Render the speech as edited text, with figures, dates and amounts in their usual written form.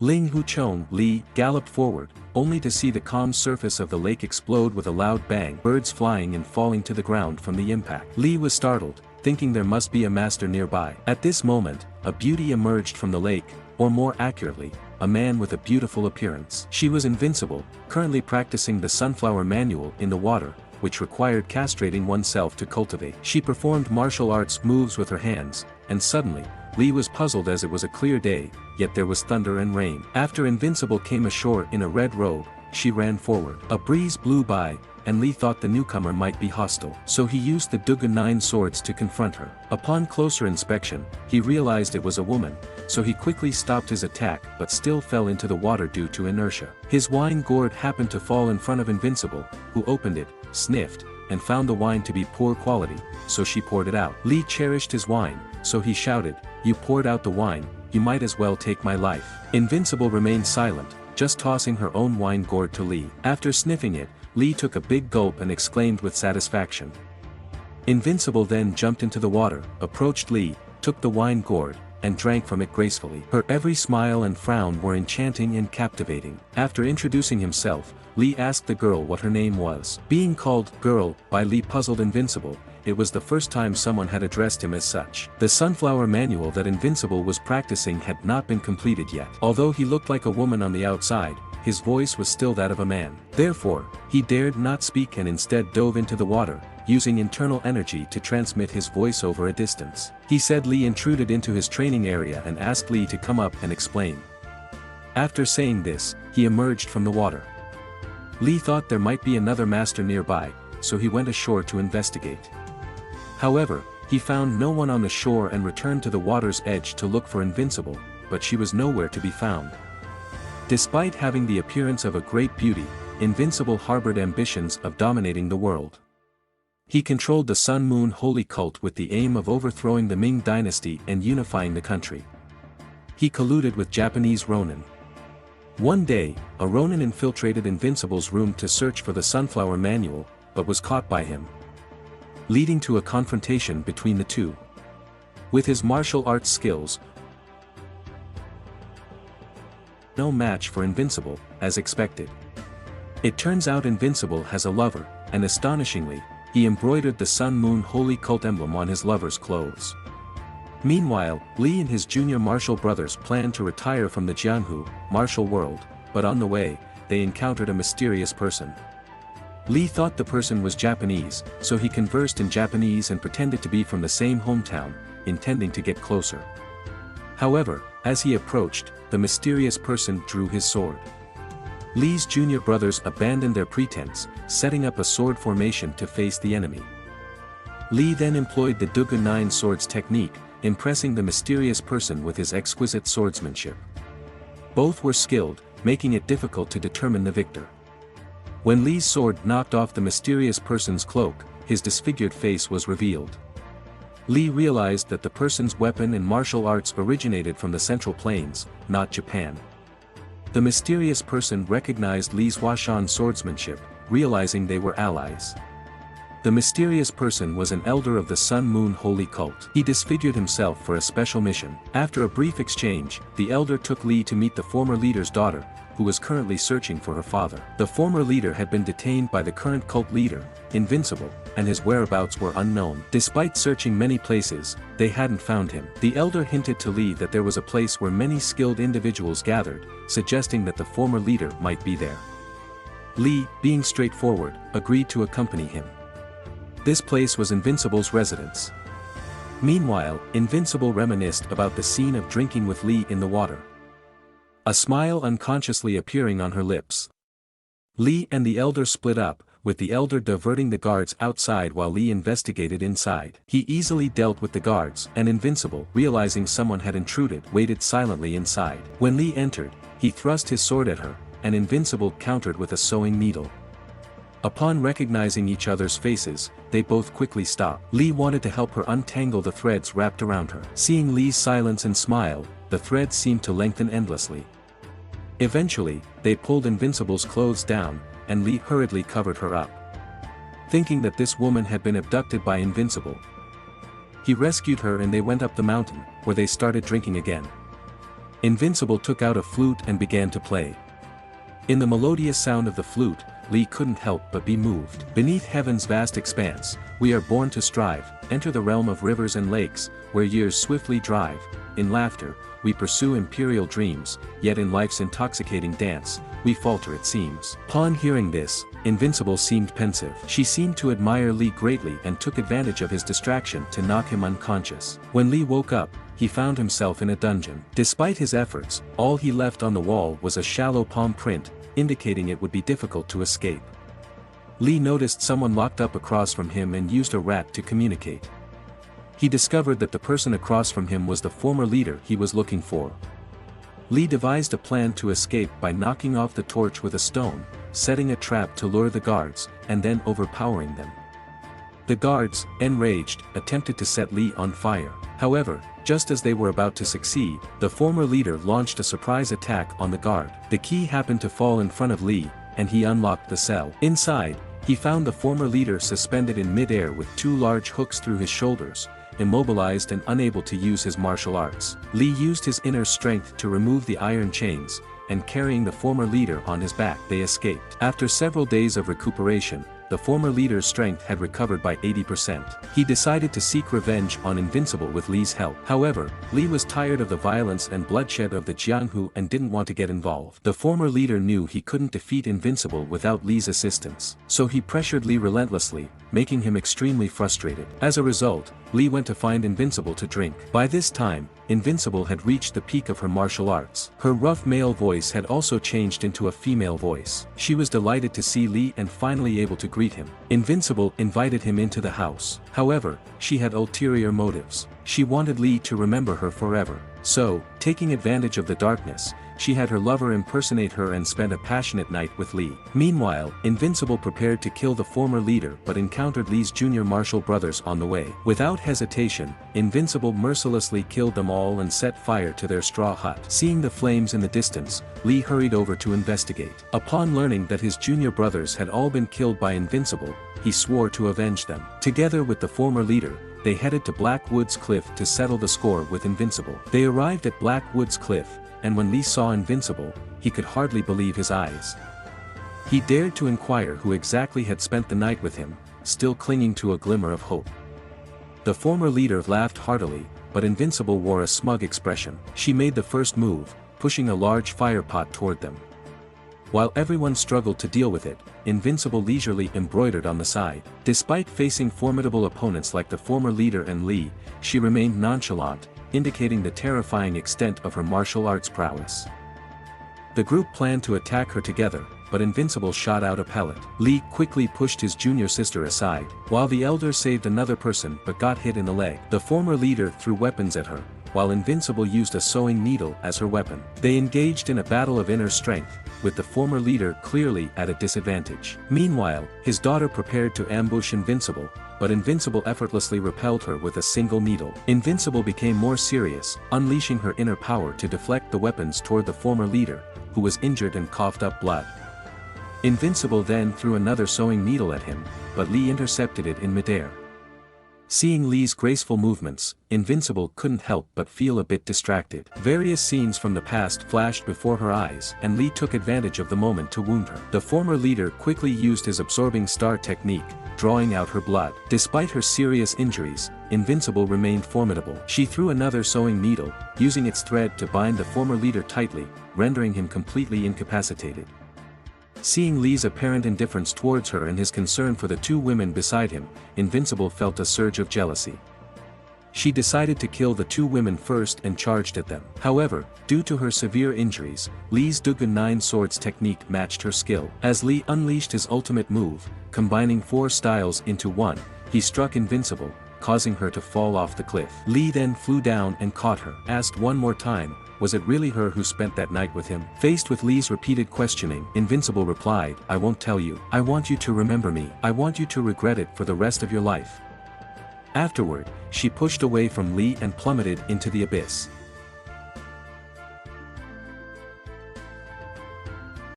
Linghu Chong Li galloped forward, only to see the calm surface of the lake explode with a loud bang, birds flying and falling to the ground from the impact. Li was startled, thinking there must be a master nearby. At this moment, a beauty emerged from the lake, or more accurately, a man with a beautiful appearance. She was invincible, currently practicing the sunflower manual in the water, which required castrating oneself to cultivate. She performed martial arts moves with her hands, and suddenly, Li was puzzled as it was a clear day, yet there was thunder and rain. After Invincible came ashore in a red robe, she ran forward. A breeze blew by, and Li thought the newcomer might be hostile. So he used the Dugu 9 swords to confront her. Upon closer inspection, he realized it was a woman, so he quickly stopped his attack but still fell into the water due to inertia. His wine gourd happened to fall in front of Invincible, who opened it, sniffed, and found the wine to be poor quality, so she poured it out. Li cherished his wine, so he shouted, "You poured out the wine, you might as well take my life." Invincible remained silent, just tossing her own wine gourd to Li. After sniffing it, Li took a big gulp and exclaimed with satisfaction. Invincible then jumped into the water, approached Li, took the wine gourd, and drank from it gracefully. Her every smile and frown were enchanting and captivating. After introducing himself, Li asked the girl what her name was. Being called "girl" by Li puzzled Invincible. It was the first time someone had addressed him as such. The sunflower manual that Invincible was practicing had not been completed yet. Although he looked like a woman on the outside, his voice was still that of a man. Therefore, he dared not speak and instead dove into the water, using internal energy to transmit his voice over a distance. He said Li intruded into his training area and asked Li to come up and explain. After saying this, he emerged from the water. Li thought there might be another master nearby, so he went ashore to investigate. However, he found no one on the shore and returned to the water's edge to look for Invincible, but she was nowhere to be found. Despite having the appearance of a great beauty, Invincible harbored ambitions of dominating the world. He controlled the Sun Moon Holy Cult with the aim of overthrowing the Ming dynasty and unifying the country. He colluded with Japanese rōnin. One day, a rōnin infiltrated Invincible's room to search for the sunflower manual, but was caught by him, leading to a confrontation between the two. With his martial arts skills, no match for Invincible, as expected. It turns out Invincible has a lover, and astonishingly, he embroidered the Sun Moon Holy Cult emblem on his lover's clothes. Meanwhile, Li and his junior martial brothers planned to retire from the Jianghu martial world, but on the way, they encountered a mysterious person. Li thought the person was Japanese, so he conversed in Japanese and pretended to be from the same hometown, intending to get closer. However, as he approached, the mysterious person drew his sword. Li's junior brothers abandoned their pretense, setting up a sword formation to face the enemy. Li then employed the Dugu 9 swords technique, impressing the mysterious person with his exquisite swordsmanship. Both were skilled, making it difficult to determine the victor. When Li's sword knocked off the mysterious person's cloak, his disfigured face was revealed. Li realized that the person's weapon and martial arts originated from the Central Plains, not Japan. The mysterious person recognized Li's Huashan swordsmanship, realizing they were allies. The mysterious person was an elder of the Sun Moon Holy Cult. He disfigured himself for a special mission. After a brief exchange, the elder took Li to meet the former leader's daughter, who was currently searching for her father. The former leader had been detained by the current cult leader, Invincible, and his whereabouts were unknown. Despite searching many places, they hadn't found him. The elder hinted to Li that there was a place where many skilled individuals gathered, suggesting that the former leader might be there. Li, being straightforward, agreed to accompany him. This place was Invincible's residence. Meanwhile, Invincible reminisced about the scene of drinking with Li in the water, a smile unconsciously appearing on her lips. Li and the elder split up, with the elder diverting the guards outside while Li investigated inside. He easily dealt with the guards, and Invincible, realizing someone had intruded, waited silently inside. When Li entered, he thrust his sword at her, and Invincible countered with a sewing needle. Upon recognizing each other's faces, they both quickly stopped. Li wanted to help her untangle the threads wrapped around her. Seeing Li's silence and smile, the threads seemed to lengthen endlessly. Eventually, they pulled Invincible's clothes down, and Li hurriedly covered her up. Thinking that this woman had been abducted by Invincible, he rescued her and they went up the mountain, where they started drinking again. Invincible took out a flute and began to play. In the melodious sound of the flute, Li couldn't help but be moved. Beneath heaven's vast expanse, we are born to strive, enter the realm of rivers and lakes, where years swiftly drive. In laughter, we pursue imperial dreams, yet in life's intoxicating dance, we falter it seems. Upon hearing this, Invincible seemed pensive. She seemed to admire Li greatly and took advantage of his distraction to knock him unconscious. When Li woke up, he found himself in a dungeon. Despite his efforts, all he left on the wall was a shallow palm print, indicating it would be difficult to escape. Li noticed someone locked up across from him and used a rat to communicate. He discovered that the person across from him was the former leader he was looking for. Li devised a plan to escape by knocking off the torch with a stone, setting a trap to lure the guards, and then overpowering them. The guards, enraged, attempted to set Li on fire. However, just as they were about to succeed, the former leader launched a surprise attack on the guard. The key happened to fall in front of Li, and he unlocked the cell. Inside, he found the former leader suspended in mid-air with 2 large hooks through his shoulders, immobilized and unable to use his martial arts. Li used his inner strength to remove the iron chains, and carrying the former leader on his back, they escaped. After several days of recuperation, the former leader's strength had recovered by 80%. He decided to seek revenge on Invincible with Li's help. However, Li was tired of the violence and bloodshed of the Jianghu and didn't want to get involved. The former leader knew he couldn't defeat Invincible without Li's assistance, so he pressured Li relentlessly, making him extremely frustrated. As a result, Li went to find Invincible to drink. By this time, Invincible had reached the peak of her martial arts. Her rough male voice had also changed into a female voice. She was delighted to see Li and finally able to greet him. Invincible invited him into the house. However, she had ulterior motives. She wanted Li to remember her forever. So, taking advantage of the darkness, she had her lover impersonate her and spent a passionate night with Li. Meanwhile, Invincible prepared to kill the former leader but encountered Li's junior martial brothers on the way. Without hesitation, Invincible mercilessly killed them all and set fire to their straw hut. Seeing the flames in the distance, Li hurried over to investigate. Upon learning that his junior brothers had all been killed by Invincible, he swore to avenge them. Together with the former leader, they headed to Blackwood's Cliff to settle the score with Invincible. They arrived at Blackwood's Cliff, and when Li saw Invincible, he could hardly believe his eyes. He dared to inquire who exactly had spent the night with him, still clinging to a glimmer of hope. The former leader laughed heartily, but Invincible wore a smug expression. She made the first move, pushing a large fire pot toward them. While everyone struggled to deal with it, Invincible leisurely embroidered on the side. Despite facing formidable opponents like the former leader and Li, she remained nonchalant, indicating the terrifying extent of her martial arts prowess. The group planned to attack her together, but Invincible shot out a pellet. Li quickly pushed his junior sister aside, while the elder saved another person but got hit in the leg. The former leader threw weapons at her, while Invincible used a sewing needle as her weapon. They engaged in a battle of inner strength, with the former leader clearly at a disadvantage. Meanwhile, his daughter prepared to ambush Invincible, but Invincible effortlessly repelled her with a single needle. Invincible became more serious, unleashing her inner power to deflect the weapons toward the former leader, who was injured and coughed up blood. Invincible then threw another sewing needle at him, but Li intercepted it in midair. Seeing Li's graceful movements, Invincible couldn't help but feel a bit distracted. Various scenes from the past flashed before her eyes, and Li took advantage of the moment to wound her. The former leader quickly used his absorbing star technique, drawing out her blood. Despite her serious injuries, Invincible remained formidable. She threw another sewing needle, using its thread to bind the former leader tightly, rendering him completely incapacitated. Seeing Li's apparent indifference towards her and his concern for the 2 women beside him, Invincible felt a surge of jealousy. She decided to kill the 2 women first and charged at them. However, due to her severe injuries, Li's Dugun 9 swords technique matched her skill. As Li unleashed his ultimate move, combining 4 styles into one, he struck Invincible, causing her to fall off the cliff. Li then flew down and caught her. Asked one more time, was it really her who spent that night with him? Faced with Li's repeated questioning, Invincible replied, "I won't tell you. I want you to remember me. I want you to regret it for the rest of your life." Afterward, she pushed away from Li and plummeted into the abyss.